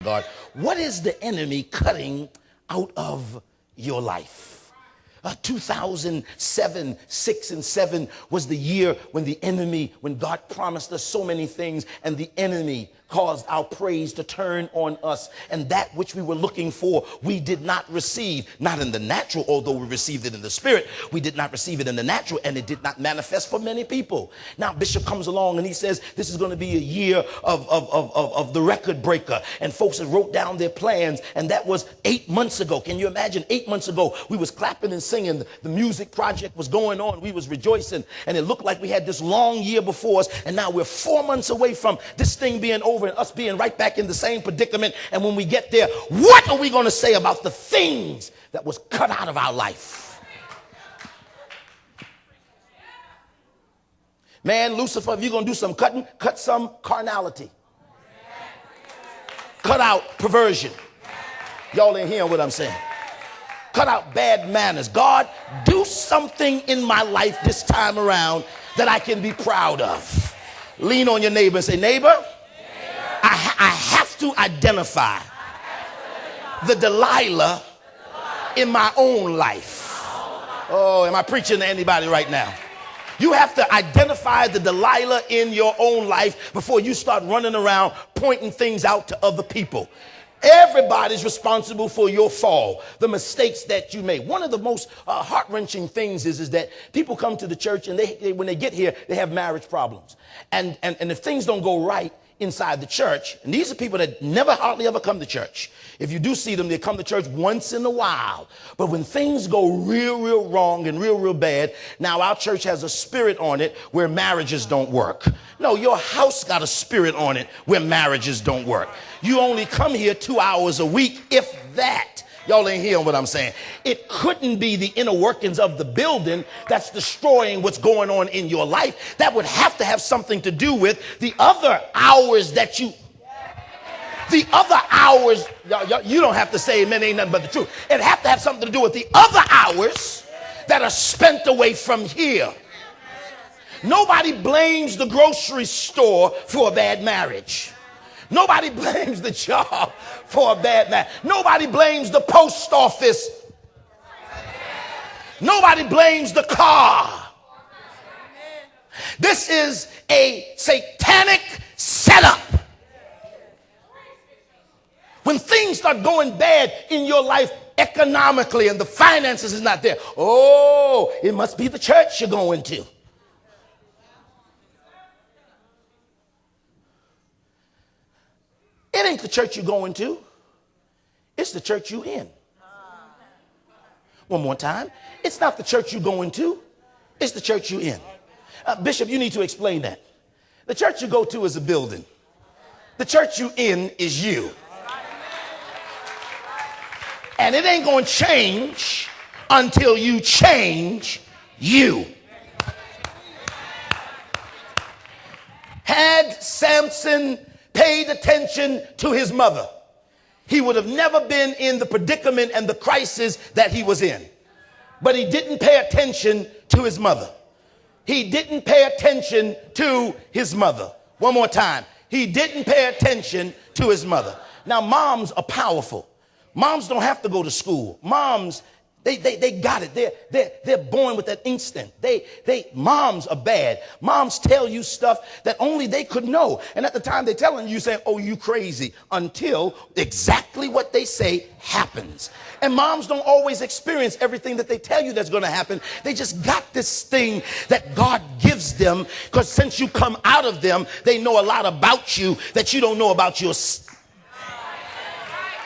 God, what is the enemy cutting out of your life? 2007, 6 and 7 was the year when God promised us so many things, and the enemy caused our praise to turn on us, and that which we were looking for we did not receive, not in the natural, although we received it in the spirit. We did not receive it in the natural, and it did not manifest for many people. Now Bishop comes along and he says this is going to be a year of the record breaker, and folks had wrote down their plans, and that was 8 months ago. Can you imagine? 8 months ago we was clapping and singing, the music project was going on, we was rejoicing, and it looked like we had this long year before us, and now we're 4 months away from this thing being over and us being right back in the same predicament. And when we get there, what are we going to say about the things that was cut out of our life? Man, Lucifer, if you're going to do some cutting, cut some carnality. Cut out perversion. Y'all ain't hearing what I'm saying. Cut out bad manners. God, do something in my life this time around that I can be proud of. Lean on your neighbor and say, neighbor, I have to identify the Delilah in my own life. Oh, am I preaching to anybody right now? You have to identify the Delilah in your own life before you start running around pointing things out to other people. Everybody's responsible for your fall, the mistakes that you made. One of the most heart-wrenching things is that people come to the church, and they when they get here, they have marriage problems. And if things don't go right inside the church, and these are people that never hardly ever come to church. If you do see them, they come to church once in a while. But when things go real wrong and real bad, now our church has a spirit on it where marriages don't work. No, your house got a spirit on it where marriages don't work. You only come here 2 hours a week, if that. Y'all ain't hearing what I'm saying. It couldn't be the inner workings of the building that's destroying what's going on in your life. That would have to have something to do with the other hours that you... The other hours, you don't have to say amen, ain't nothing but the truth. It have to have something to do with the other hours that are spent away from here. Nobody blames the grocery store for a bad marriage. Nobody blames the job for a bad marriage. Nobody blames the post office. Nobody blames the car. This is a satanic setup. When things start going bad in your life economically and the finances is not there, oh, it must be the church you're going to. It ain't the church you're going to. It's the church you're in. One more time. It's not the church you're going to. It's the church you're in. Bishop, you need to explain that. The church you go to is a building. The church you're in is you. And it ain't going to change until you change you. Had Samson paid attention to his mother, he would have never been in the predicament and the crisis that he was in. But he didn't pay attention to his mother. He didn't pay attention to his mother. One more time. He didn't pay attention to his mother. Now, moms are powerful. Moms don't have to go to school. Moms, they got it. They're born with that instinct. Moms are bad. Moms tell you stuff that only they could know. And at the time they're telling you, saying, oh, you crazy, until exactly what they say happens. And moms don't always experience everything that they tell you that's going to happen. They just got this thing that God gives them, because since you come out of them, they know a lot about you that you don't know about yourself.